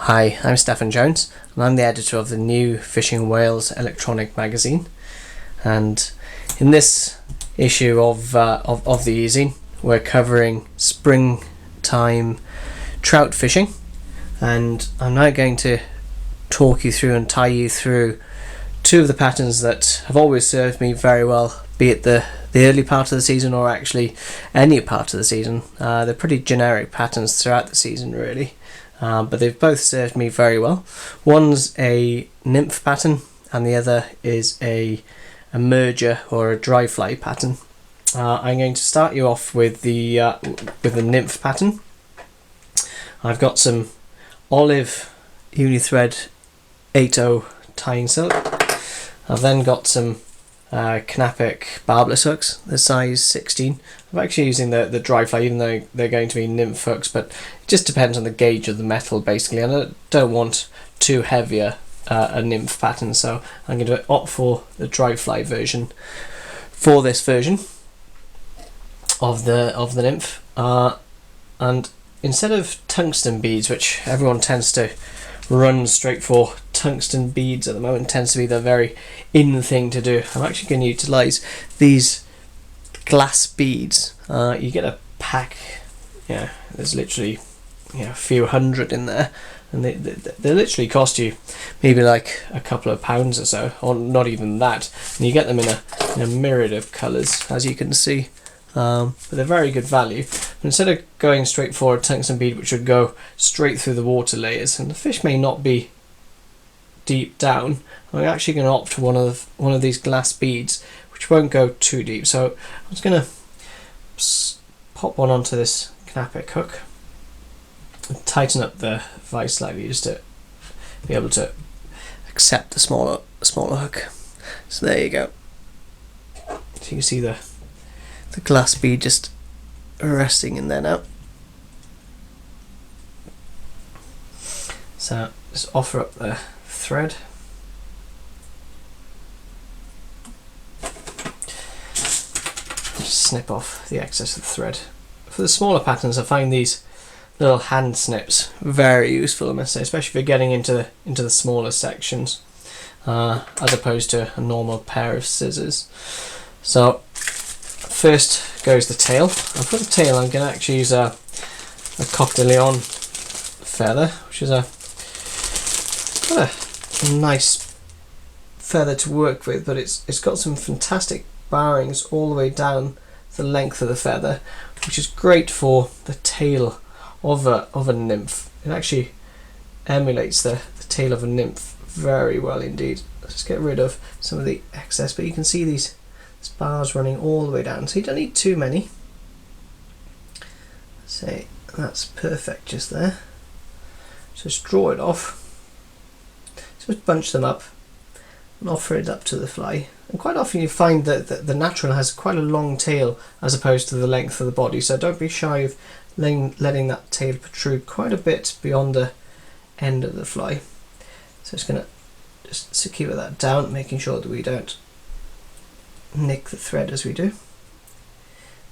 Hi, I'm Stephen Jones, and I'm the editor of the new Fishing Wales electronic magazine. And in this issue of the easing, we're covering springtime trout fishing, and I'm now going to talk you through and tie you through two of the patterns that have always served me very well, be it the early part of the season or actually any part of the season. They're pretty generic patterns throughout the season, really. But they've both served me very well. One's a nymph pattern and the other is a merger or a dry fly pattern. I'm going to start you off with the nymph pattern. I've got some olive unithread 8/0 tying silk. I've then got some Knappik barbless hooks, the size 16. I'm actually using the dry fly, even though they're going to be nymph hooks, but it just depends on the gauge of the metal basically, and I don't want too heavier a nymph pattern, so I'm going to opt for the dry fly version for this version of the nymph. And instead of tungsten beads, which everyone tends to run straight for, tungsten beads at the moment tends to be the very in thing to do, I'm actually going to utilise these glass beads. You get a pack, there's literally a few hundred in there, and they literally cost you maybe like a couple of pounds or so, or not even that, and you get them in a myriad of colours, as you can see. But they're very good value. But instead of going straight for a tungsten bead, which would go straight through the water layers, and the fish may not be deep down, I'm actually going to opt for one of these glass beads, which won't go too deep. So I'm just going to pop one onto this Knappik hook and tighten up the vise slightly, just to be able to accept the smaller hook. So there you go. So you can see the glass bead just resting in there now. So just offer up the thread. Just snip off the excess of the thread. For the smaller patterns, I find these little hand snips very useful, I must say, especially if you're getting into the smaller sections, as opposed to a normal pair of scissors. So first goes the tail, and for the tail I'm going to actually use a Coq de Leon feather, which is quite a nice feather to work with, but it's got some fantastic barrings all the way down the length of the feather, which is great for the tail of a nymph. It actually emulates the tail of a nymph very well indeed. Let's just get rid of some of the excess, but you can see these bars running all the way down, so you don't need too many. Say that's perfect just there. Just draw it off, just bunch them up and offer it up to the fly. And quite often you find that the natural has quite a long tail as opposed to the length of the body, so don't be shy of letting that tail protrude quite a bit beyond the end of the fly. So it's going to just secure that down, making sure that we don't nick the thread as we do.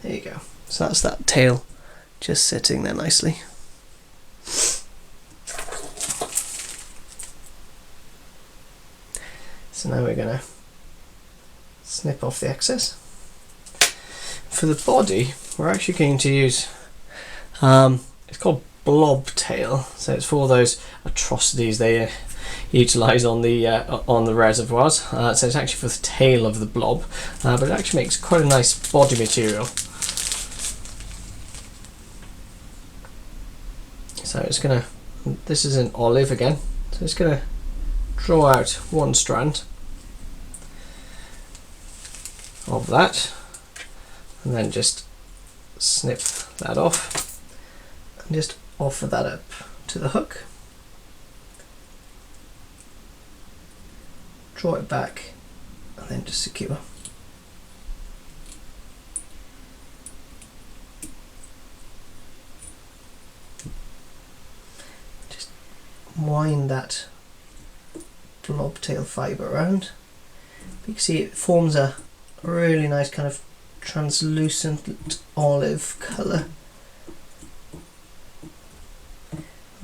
There you go. So that's that tail just sitting there nicely. So now we're going to snip off the excess. For the body, we're actually going to use it's called blob tail, so it's for those atrocities they utilise on the reservoirs. So it's actually for the tail of the blob, but it actually makes quite a nice body material. So it's gonna, this is an olive again, so it's gonna draw out one strand of that, and then just snip that off and just offer that up to the hook. Draw it back and then just secure. Just wind that blob tail fibre around. You can see it forms a really nice kind of translucent olive colour.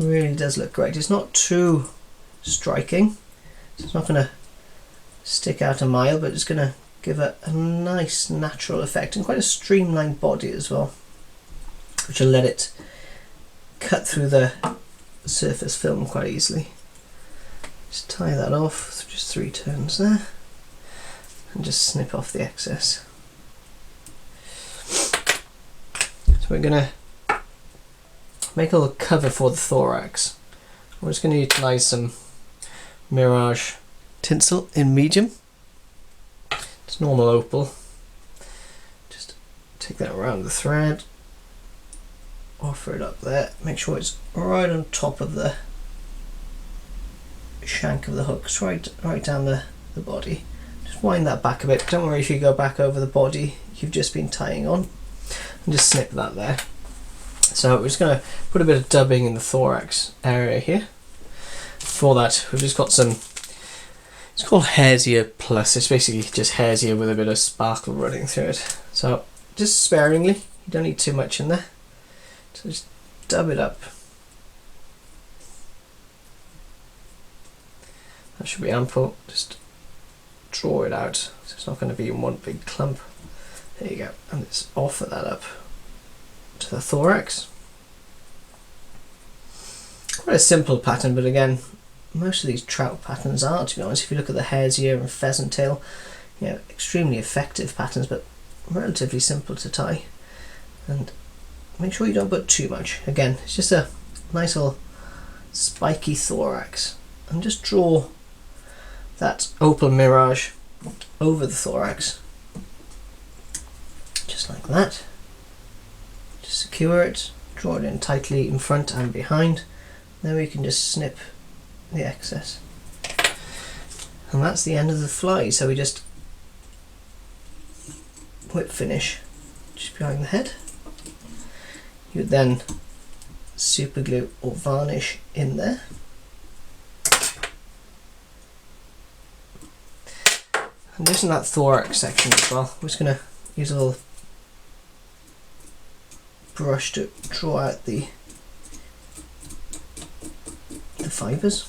Really does look great. It's not too striking, so it's not going to stick out a mile, but it's going to give it a nice natural effect and quite a streamlined body as well, which will let it cut through the surface film quite easily. Just tie that off, so just 3 turns there, and just snip off the excess. So we're going to make a little cover for the thorax. We're just going to utilise some Mirage tinsel in medium. It's normal opal. Just take that around the thread, offer it up there, make sure it's right on top of the shank of the hooks, right down the body. Just wind that back a bit. Don't worry if you go back over the body you've just been tying on, and just snip that there. So we're just going to put a bit of dubbing in the thorax area here. For that we've just got some, it's called Hare's Ear Plus. It's basically just hare's ear with a bit of sparkle running through it. So just sparingly, you don't need too much in there. So just dub it up. That should be ample. Just draw it out so it's not going to be in one big clump. There you go. And let's offer that up to the thorax. Quite a simple pattern, but again, most of these trout patterns are, to be honest. If you look at the hare's ear and pheasant tail, you know, extremely effective patterns, but relatively simple to tie. And make sure you don't put too much. Again, it's just a nice little spiky thorax, and just draw that opal mirage over the thorax, just like that. Just secure it, draw it in tightly in front and behind. Then we can just snip the excess, and that's the end of the fly. So we just whip finish just behind the head. You would then super glue or varnish in there. And just in that thorax section as well, we're just going to use a little brush to draw out the fibres.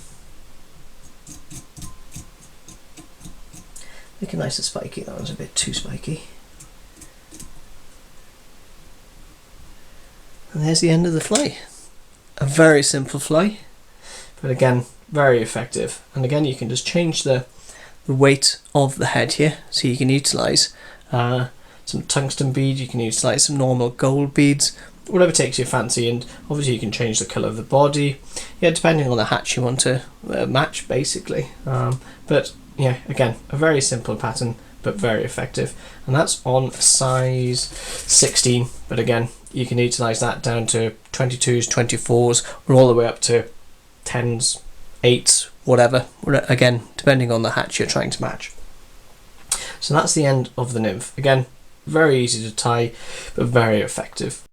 Make it nice and spiky. That one's a bit too spiky. And there's the end of the fly. A very simple fly, but again, very effective. And again, you can just change the weight of the head here, so you can utilise some tungsten beads, you can utilise some normal gold beads, whatever takes your fancy, and obviously you can change the colour of the body, yeah, depending on the hatch you want to match, basically. But yeah, again, a very simple pattern, but very effective, and that's on size 16. But again, you can utilise that down to 22s, 24s, or all the way up to 10s, 8s, whatever, again, depending on the hatch you're trying to match. So that's the end of the nymph. Again, very easy to tie, but very effective.